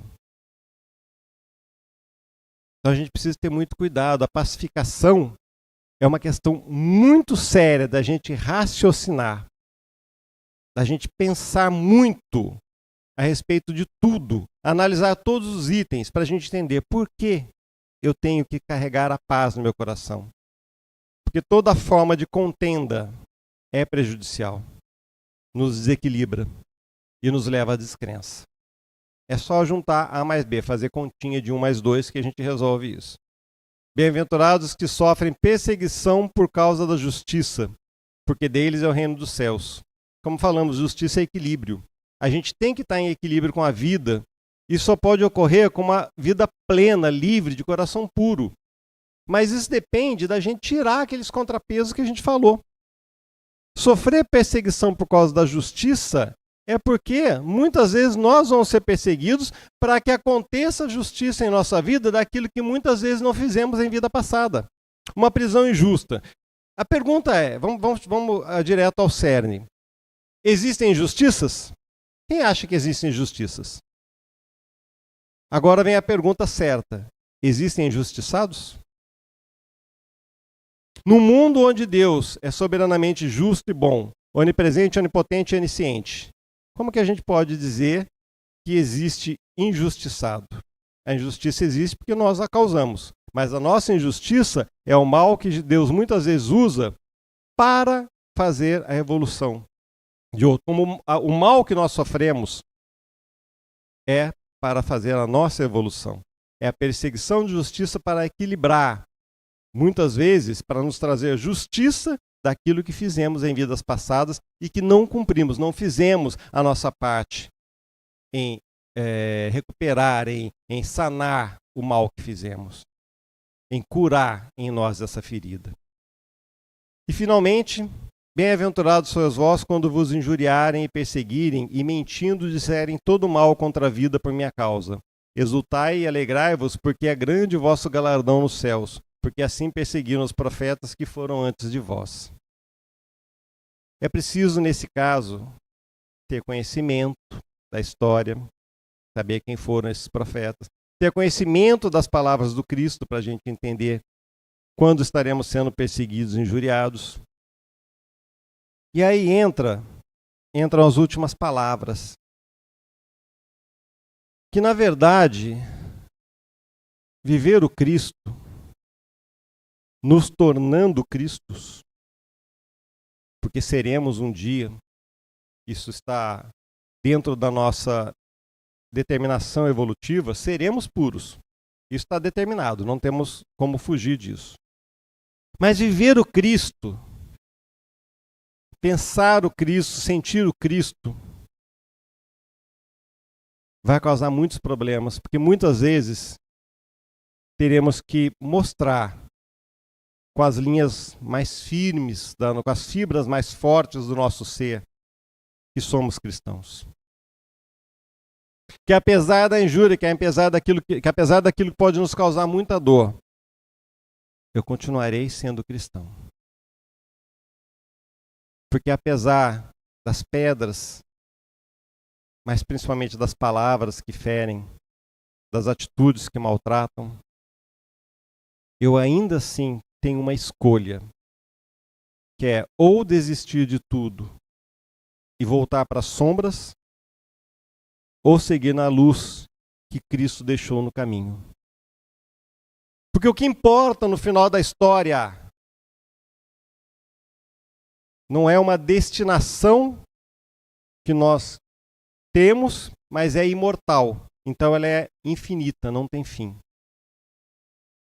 Então a gente precisa ter muito cuidado. A pacificação é uma questão muito séria da gente raciocinar, da gente pensar muito a respeito de tudo, analisar todos os itens para a gente entender por que eu tenho que carregar a paz no meu coração. Porque toda forma de contenda é prejudicial, nos desequilibra e nos leva à descrença. É só juntar A mais B, fazer continha de 1 mais 2 que a gente resolve isso. Bem-aventurados que sofrem perseguição por causa da justiça, porque deles é o reino dos céus. Como falamos, justiça é equilíbrio. A gente tem que estar em equilíbrio com a vida. Isso só pode ocorrer com uma vida plena, livre, de coração puro. Mas isso depende da gente tirar aqueles contrapesos que a gente falou. Sofrer perseguição por causa da justiça é porque muitas vezes nós vamos ser perseguidos para que aconteça justiça em nossa vida daquilo que muitas vezes não fizemos em vida passada. Uma prisão injusta. A pergunta é, vamos direto ao cerne. Existem injustiças? Quem acha que existem injustiças? Agora vem a pergunta certa. Existem injustiçados? No mundo onde Deus é soberanamente justo e bom, onipresente, onipotente e onisciente, como que a gente pode dizer que existe injustiçado. A injustiça existe porque nós a causamos, mas a nossa injustiça é o mal que Deus muitas vezes usa para fazer a evolução de outro. Como o mal que nós sofremos é para fazer a nossa evolução. É a perseguição de justiça para equilibrar, muitas vezes para nos trazer justiça daquilo que fizemos em vidas passadas e que não cumprimos, não fizemos a nossa parte em recuperar, em sanar o mal que fizemos, em curar em nós essa ferida. E finalmente, bem-aventurados sois vós quando vos injuriarem e perseguirem e mentindo disserem todo mal contra a vida por minha causa. Exultai e alegrai-vos, porque é grande o vosso galardão nos céus, porque assim perseguiram os profetas que foram antes de vós. É preciso, nesse caso, ter conhecimento da história, saber quem foram esses profetas, ter conhecimento das palavras do Cristo para a gente entender quando estaremos sendo perseguidos e injuriados. E aí entram as últimas palavras, que na verdade, viver o Cristo, nos tornando Cristos, porque seremos um dia, isso está dentro da nossa determinação evolutiva, seremos puros. Isso está determinado, não temos como fugir disso. Mas viver o Cristo, pensar o Cristo, sentir o Cristo, vai causar muitos problemas, porque muitas vezes teremos que mostrar com as linhas mais firmes, com as fibras mais fortes do nosso ser, que somos cristãos. Que apesar da injúria, que apesar daquilo que pode nos causar muita dor, eu continuarei sendo cristão. Porque apesar das pedras, mas principalmente das palavras que ferem, das atitudes que maltratam, eu ainda assim tenho uma escolha, que é ou desistir de tudo e voltar para as sombras, ou seguir na luz que Cristo deixou no caminho. Porque o que importa no final da história não é uma destinação que nós temos, mas é imortal. Então ela é infinita, não tem fim.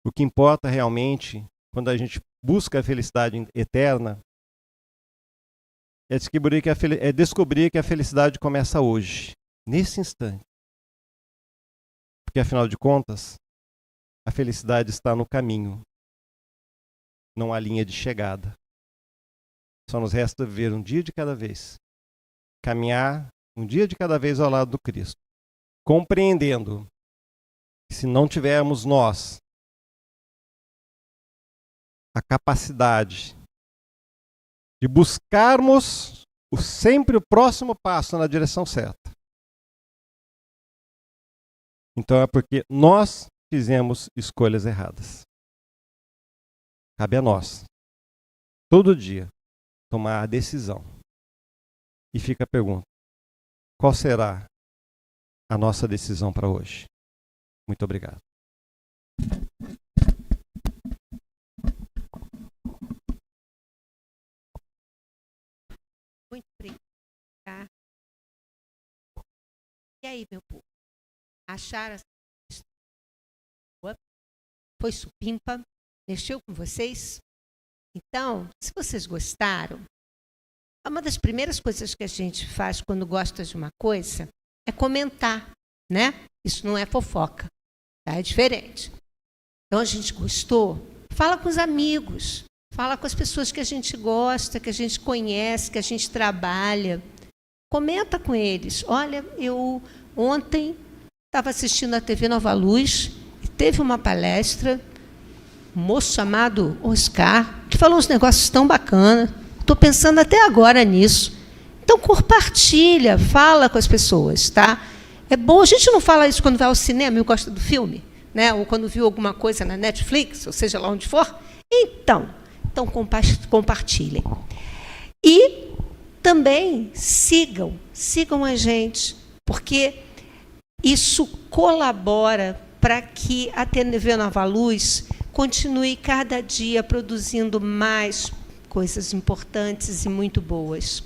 O que importa realmente, quando a gente busca a felicidade eterna, é descobrir que a felicidade começa hoje, nesse instante. Porque afinal de contas, a felicidade está no caminho, não há linha de chegada. Só nos resta viver um dia de cada vez. Caminhar um dia de cada vez ao lado do Cristo. Compreendendo que se não tivermos nós a capacidade de buscarmos sempre o próximo passo na direção certa, então é porque nós fizemos escolhas erradas. Cabe a nós, todo dia, tomar a decisão. E fica a pergunta: qual será a nossa decisão para hoje? Muito obrigado. Muito obrigada. E aí, meu povo? Acharam essa história? Foi supimpa? Mexeu com vocês? Então, se vocês gostaram, uma das primeiras coisas que a gente faz quando gosta de uma coisa é comentar, né? Isso não é fofoca, tá? É diferente. Então, a gente gostou, fala com os amigos, fala com as pessoas que a gente gosta, que a gente conhece, que a gente trabalha. Comenta com eles. Olha, eu ontem estava assistindo a TV Nova Luz e teve uma palestra, um moço chamado Oscar, que falou uns negócios tão bacanas. Estou pensando até agora nisso. Então, compartilha, fala com as pessoas, tá? É bom, a gente não fala isso quando vai ao cinema e gosta do filme, né? Ou quando viu alguma coisa na Netflix, ou seja lá onde for. Então compartilhem. E também sigam a gente, porque isso colabora para que a TV Nova Luz continue cada dia produzindo mais coisas importantes e muito boas.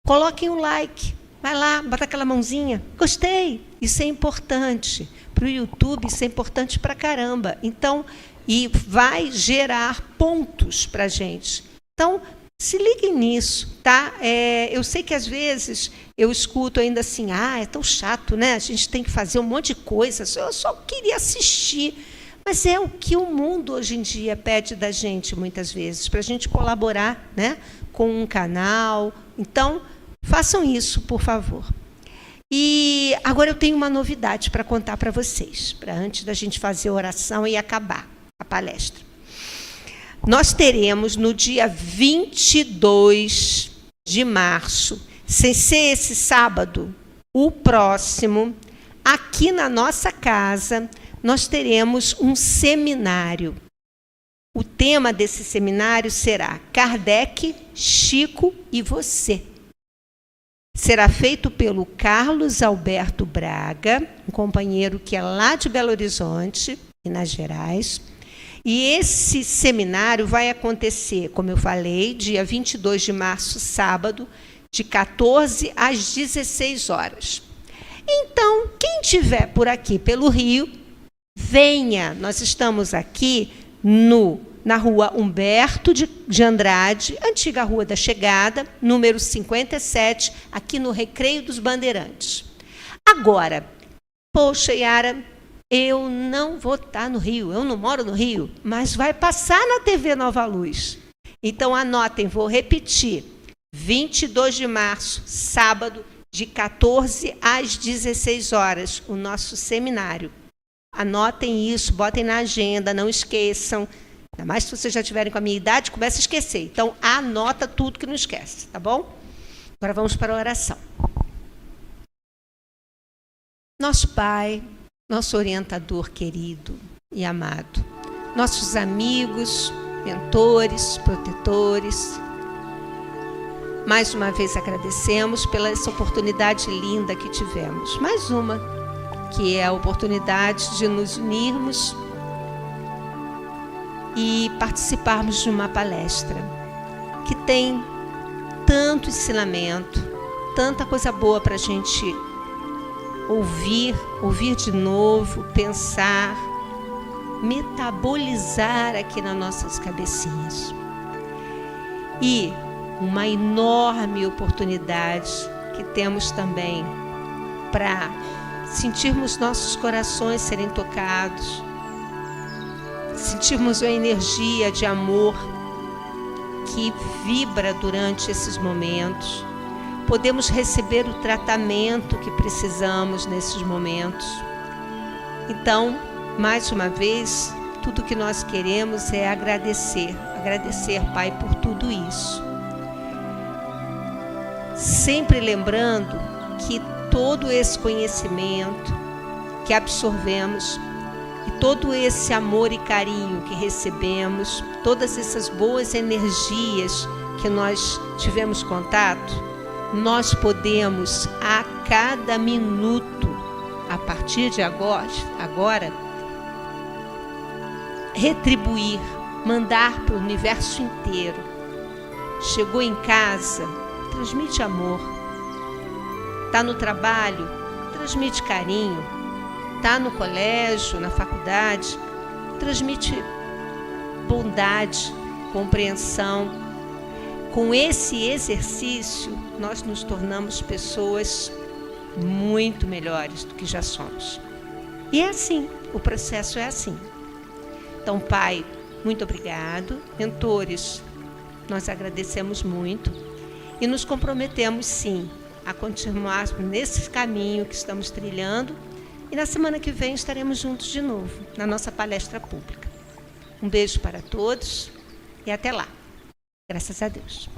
Coloquem um like, vai lá, bota aquela mãozinha, gostei, isso é importante. Para o YouTube, isso é importante para caramba. Então, e vai gerar pontos para a gente. Então, se liguem nisso, tá? Eu sei que às vezes eu escuto ainda assim, é tão chato, né? A gente tem que fazer um monte de coisas, eu só queria assistir. Mas é o que o mundo hoje em dia pede da gente, muitas vezes, para a gente colaborar, né, com um canal. Então, façam isso, por favor. E agora eu tenho uma novidade para contar para vocês, para antes da gente fazer a oração e acabar a palestra. Nós teremos no dia 22 de março, sem ser esse sábado, o próximo, aqui na nossa casa, nós teremos um seminário. O tema desse seminário será Kardec, Chico e você. Será feito pelo Carlos Alberto Braga, um companheiro que é lá de Belo Horizonte, Minas Gerais. E esse seminário vai acontecer, como eu falei, dia 22 de março, sábado, de 14 às 16 horas. Então, quem estiver por aqui pelo Rio, venha. Nós estamos aqui na rua Humberto de Andrade, antiga Rua da Chegada, número 57, aqui no Recreio dos Bandeirantes. Agora, poxa, Yara, eu não vou estar no Rio, eu não moro no Rio, mas vai passar na TV Nova Luz. Então, anotem, vou repetir, 22 de março, sábado, de 14 às 16 horas, o nosso seminário. Anotem isso, botem na agenda, não esqueçam. Ainda mais se vocês já tiverem com a minha idade, começa a esquecer. Então, anota tudo que não esquece, tá bom? Agora vamos para a oração. Nosso Pai, nosso orientador querido e amado, nossos amigos, mentores, protetores, mais uma vez agradecemos pela essa oportunidade linda que tivemos. Mais uma, que é a oportunidade de nos unirmos e participarmos de uma palestra que tem tanto ensinamento, tanta coisa boa para a gente ouvir de novo, pensar, metabolizar aqui nas nossas cabecinhas. E uma enorme oportunidade que temos também para sentirmos nossos corações serem tocados, sentirmos a energia de amor que vibra durante esses momentos. Podemos receber o tratamento que precisamos nesses momentos. Então, mais uma vez, tudo que nós queremos é agradecer, Pai, por tudo isso. Sempre lembrando que todo esse conhecimento que absorvemos e todo esse amor e carinho que recebemos, todas essas boas energias que nós tivemos contato, nós podemos a cada minuto, a partir de agora, retribuir, mandar para o universo inteiro. Chegou em casa, transmite amor. Está no trabalho, transmite carinho. Está no colégio, na faculdade, transmite bondade, compreensão. Com esse exercício, nós nos tornamos pessoas muito melhores do que já somos. E é assim, o processo é assim. Então, Pai, muito obrigado. Mentores, nós agradecemos muito e nos comprometemos, sim, a continuar nesse caminho que estamos trilhando. E na semana que vem estaremos juntos de novo, na nossa palestra pública. Um beijo para todos e até lá. Graças a Deus.